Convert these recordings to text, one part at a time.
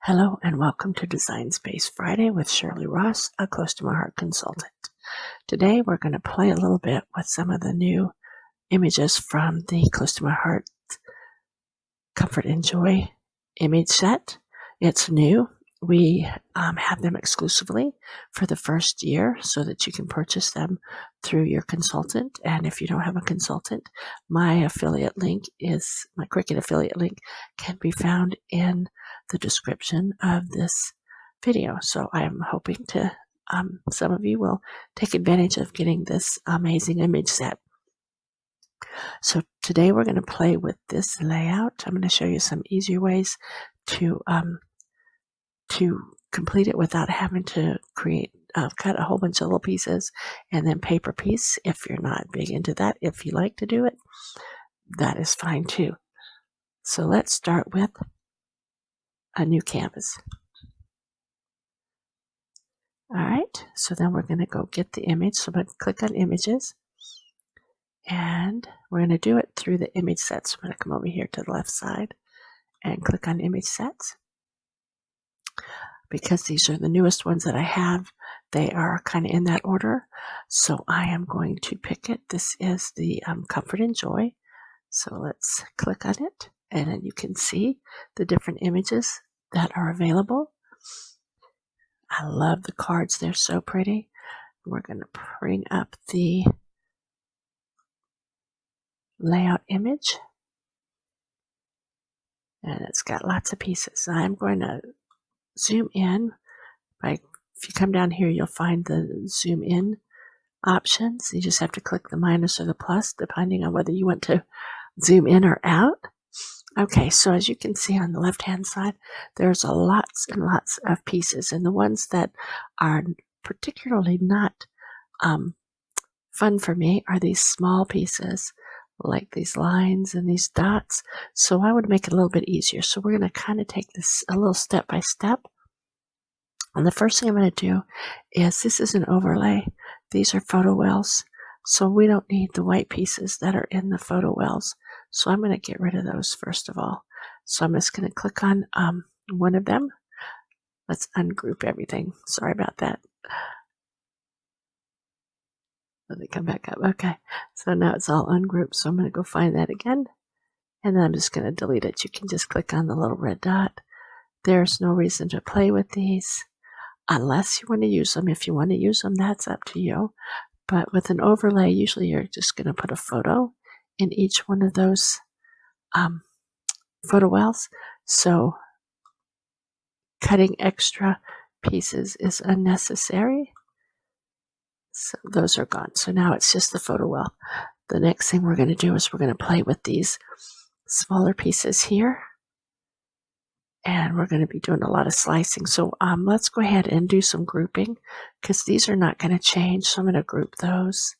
Hello and welcome to Design Space Friday with Shirley Ross, a Close to My Heart consultant. Today we're going to play a little bit with some of the new images from the Close to My Heart Comfort and Joy image set. It's new. We have them exclusively for the first year so that you can purchase them through your consultant. And if you don't have a consultant, my Cricut affiliate link can be found in the description of this video. So I am hoping to some of you will take advantage of getting this amazing image set. So today we're going to play with this layout. I'm going to show you some easier ways to complete it without having to cut a whole bunch of little pieces and then paper piece. If you're not big into that, if you like to do it, that is fine too. So let's start with a new canvas. All right, so then we're going to go get the image. So I'm going to click on images and we're going to do it through the image sets. I'm going to come over here to the left side and click on image sets. Because these are the newest ones that I have, they are kind of in that order. So I am going to pick it. This is the Comfort and Joy. So let's click on it and then you can see the different images that are available. I love the cards. They're so pretty. We're going to bring up the layout image. And it's got lots of pieces. I'm going to zoom in. If you come down here, you'll find the zoom in options. You just have to click the minus or the plus, depending on whether you want to zoom in or out. Okay, so as you can see on the left-hand side, there's lots and lots of pieces. And the ones that are particularly not fun for me are these small pieces, like these lines and these dots. So I would make it a little bit easier. So we're going to kind of take this a little step by step. And the first thing I'm going to do is, this is an overlay. These are photo wells. So we don't need the white pieces that are in the photo wells. So I'm going to get rid of those first of all. So I'm just going to click on one of them. Let's ungroup everything. Sorry about that. Let me come back up. Okay. So now it's all ungrouped. So I'm going to go find that again. And then I'm just going to delete it. You can just click on the little red dot. There's no reason to play with these unless you want to use them. If you want to use them, that's up to you. But with an overlay, usually you're just going to put a photo in each one of those photo wells. So cutting extra pieces is unnecessary. So those are gone. So now it's just the photo well. The next thing we're going to do is we're going to play with these smaller pieces here. And we're going to be doing a lot of slicing. So let's go ahead and do some grouping because these are not going to change. So I'm going to group those.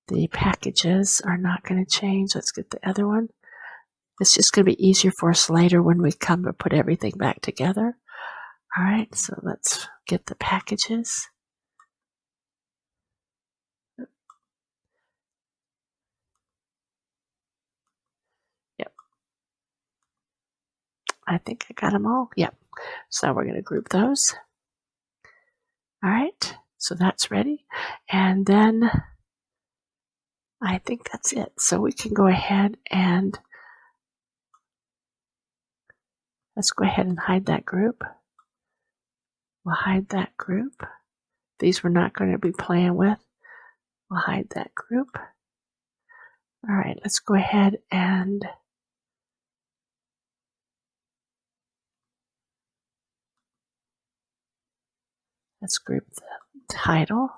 The packages are not going to change. Let's get the other one. It's just going to be easier for us later when we come to put everything back together. All right, so let's get the packages. Yep. I think I got them all. Yep. So now we're going to group those. All right, so that's ready. And then I think that's it. So we can go ahead and let's go ahead and hide that group. We'll hide that group. These we're not going to be playing with. We'll hide that group. All right, let's go ahead and let's group the title.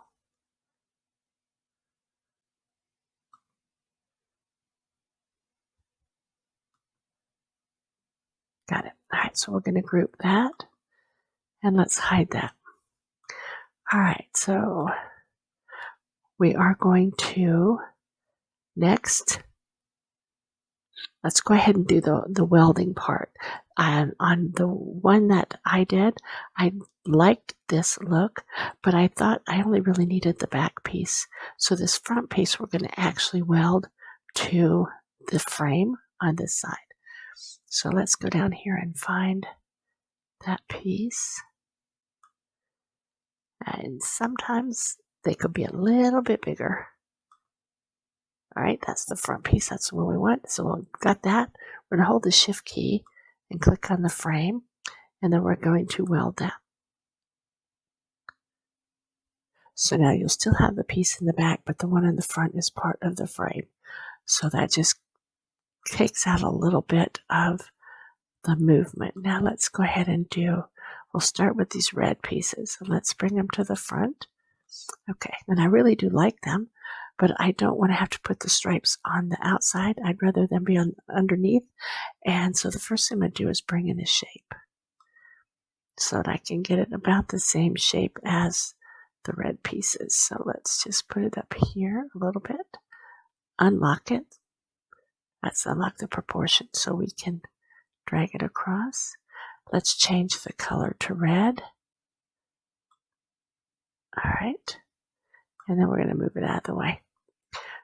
Got it. All right, so we're going to group that. And let's hide that. All right, so we are going to next, let's go ahead and do the welding part. On the one that I did, I liked this look, but I thought I only really needed the back piece. So this front piece we're going to actually weld to the frame on this side. So let's go down here and find that piece. And sometimes they could be a little bit bigger. All right, that's the front piece. That's what we want. So we've got that. We're going to hold the shift key and click on the frame, and then we're going to weld that. So now you'll still have the piece in the back, but the one in the front is part of the frame. So that just takes out a little bit of the movement. Now let's go ahead and we'll start with these red pieces. And let's bring them to the front. Okay, and I really do like them, but I don't want to have to put the stripes on the outside. I'd rather them be underneath. And so the first thing I'm going to do is bring in a shape so that I can get it about the same shape as the red pieces. So let's just put it up here a little bit, unlock it. Let's unlock the proportion so we can drag it across. Let's change the color to red. All right. And then we're going to move it out of the way.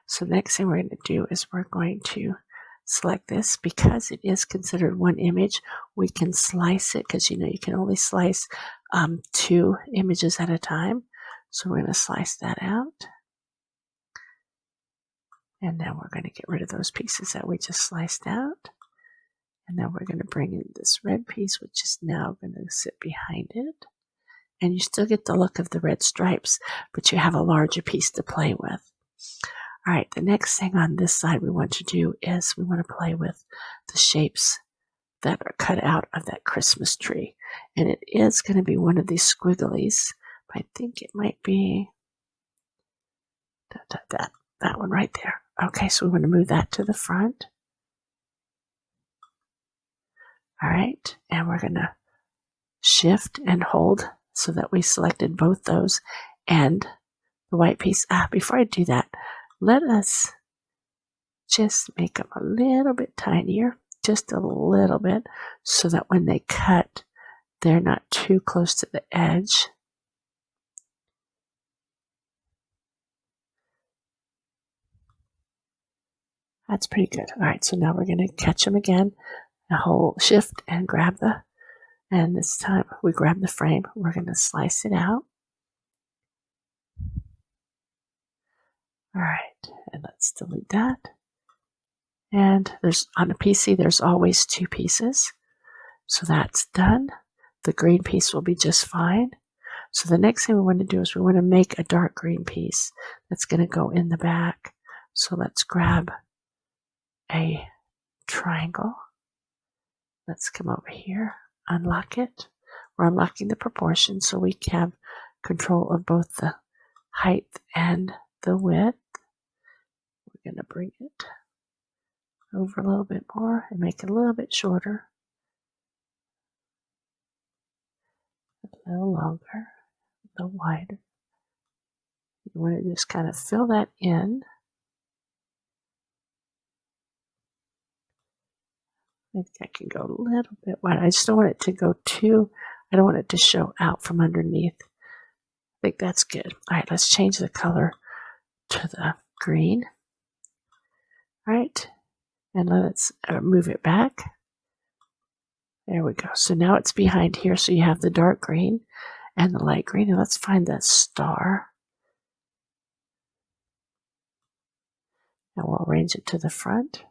So the next thing we're going to do is we're going to select this. Because it is considered one image, we can slice it, because you can only slice 2 images at a time. So we're going to slice that out. And then we're going to get rid of those pieces that we just sliced out. And then we're going to bring in this red piece, which is now going to sit behind it. And you still get the look of the red stripes, but you have a larger piece to play with. All right, the next thing on this side we want to do is we want to play with the shapes that are cut out of that Christmas tree. And it is going to be one of these squigglies. I think it might be that one right there. Okay, so we want to move that to the front. All right, and we're going to shift and hold so that we selected both those and the white piece. Before I do that, let us just make them a little bit tinier, just a little bit, so that when they cut, they're not too close to the edge. That's pretty good. All right, so now we're going to catch them again. Hold shift and grab and this time we grab the frame. We're going to slice it out. All right, and let's delete that. And on a PC, there's always 2 pieces. So that's done. The green piece will be just fine. So the next thing we want to do is we want to make a dark green piece that's going to go in the back. So let's grab a triangle. Let's come over here, unlock it. We're unlocking the proportion so we can have control of both the height and the width. We're going to bring it over a little bit more and make it a little bit shorter, a little longer, a little wider. You want to just kind of fill that in. I think I can go a little bit wider. I just don't want it to go I don't want it to show out from underneath. I think that's good. All right, let's change the color to the green. All right, and let's move it back. There we go. So now it's behind here. So you have the dark green and the light green. And let's find that star. And we'll arrange it to the front.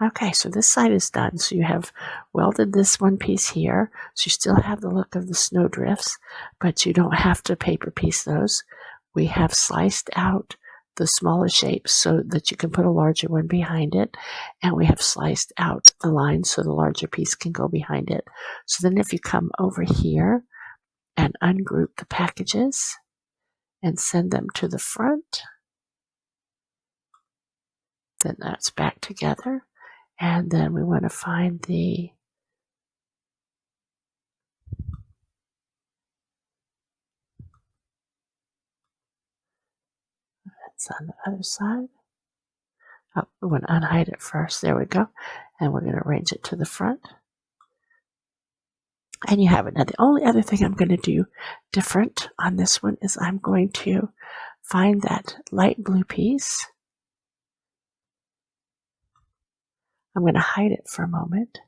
Okay, so this side is done. So you have welded this one piece here. So you still have the look of the snowdrifts, but you don't have to paper piece those. We have sliced out the smaller shapes so that you can put a larger one behind it. And we have sliced out the lines so the larger piece can go behind it. So then if you come over here and ungroup the packages and send them to the front, then that's back together. And then we want to find that's on the other side. Oh, we want to unhide it first. There we go. And we're going to arrange it to the front. And you have it. Now, the only other thing I'm going to do different on this one is I'm going to find that light blue piece. I'm going to hide it for a moment.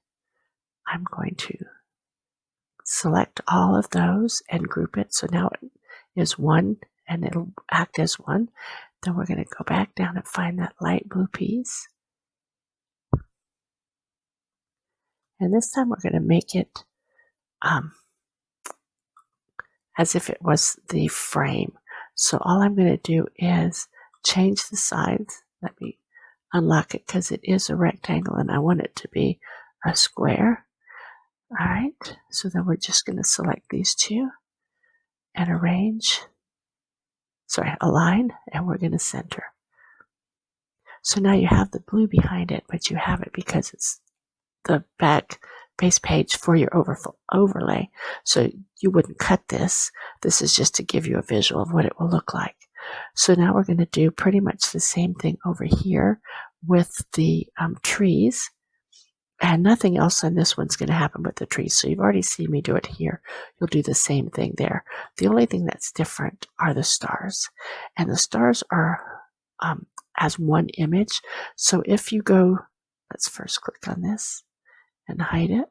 I'm going to select all of those and group it. So now it is one and it'll act as one. Then we're going to go back down and find that light blue piece. And this time we're going to make it as if it was the frame. So all I'm going to do is change the sides. Let me unlock it because it is a rectangle and I want it to be a square. All right, so then we're just going to select these two and align, and we're going to center. So now you have the blue behind it, but you have it because it's the back base page for your overlay. So you wouldn't cut this. This is just to give you a visual of what it will look like. So now we're going to do pretty much the same thing over here with the trees. And nothing else on this one's going to happen with the trees. So you've already seen me do it here. You'll do the same thing there. The only thing that's different are the stars. And the stars are as one image. So if you go, let's first click on this and hide it.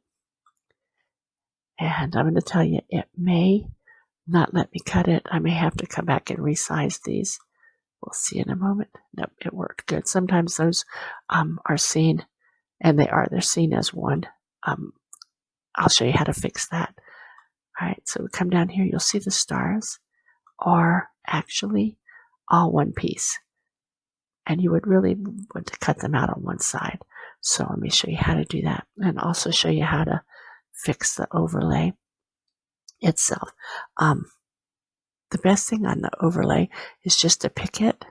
And I'm going to tell you, it may not let me cut it. I may have to come back and resize these. We'll see in a moment. Nope, it worked good. Sometimes those are seen, and they're seen as one. I'll show you how to fix that. All right, so we come down here. You'll see the stars are actually all one piece. And you would really want to cut them out on one side. So let me show you how to do that, and also show you how to fix the overlay itself. The best thing on the overlay is just to pick it,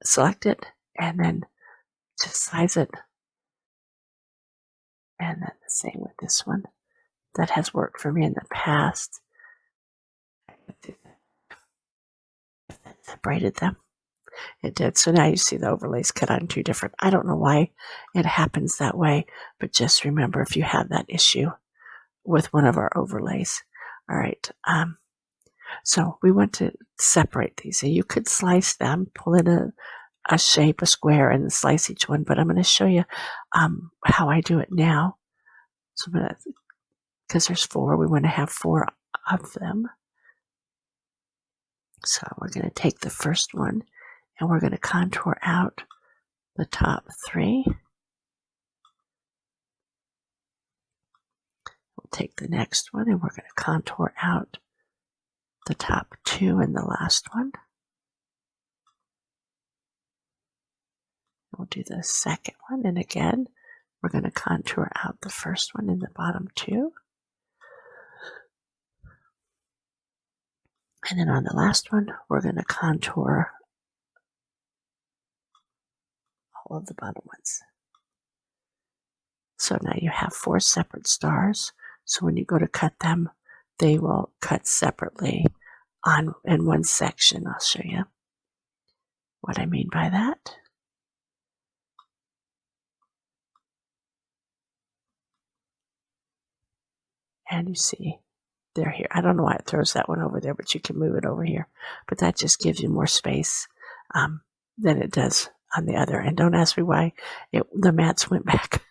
select it, and then just size it. And then the same with this one. That has worked for me in the past. Separated them. It did. So now you see the overlays cut on two different. I don't know why it happens that way, but just remember if you have that issue with one of our overlays. All right. So we want to separate these. So you could slice them, pull in a shape, a square, and slice each one. But I'm going to show you how I do it now. So because there's 4, we want to have 4 of them. So we're going to take the first one and we're going to contour out the top 3. We'll take the next one and we're going to contour out the top 2 and the last one. We'll do the second one, and again, we're going to contour out the first one and the bottom 2. And then on the last one, we're going to contour all of the bottom ones. So now you have 4 separate stars. So when you go to cut them, they will cut separately in one section. I'll show you what I mean by that. And you see they're here. I don't know why it throws that one over there, but you can move it over here. But that just gives you more space than it does on the other. And don't ask me why the mats went back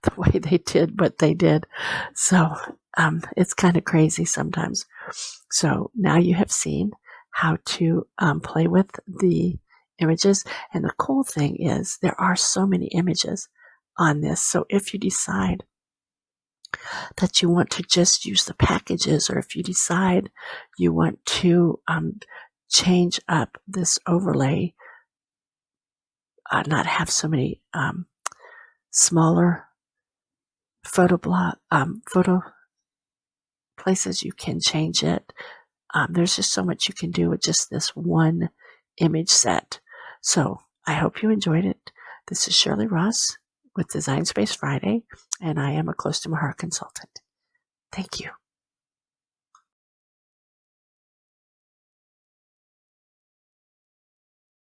the way they did, but they did. So it's kind of crazy sometimes. So now you have seen how to play with the images. And the cool thing is there are so many images on this. So if you decide that you want to just use the packages, or if you decide you want to change up this overlay, not have so many smaller photo places, you can change it. There's just so much you can do with just this one image set. So I hope you enjoyed it. This is Shirley Ross with Design Space Friday, and I am a Close to My Heart consultant. Thank you.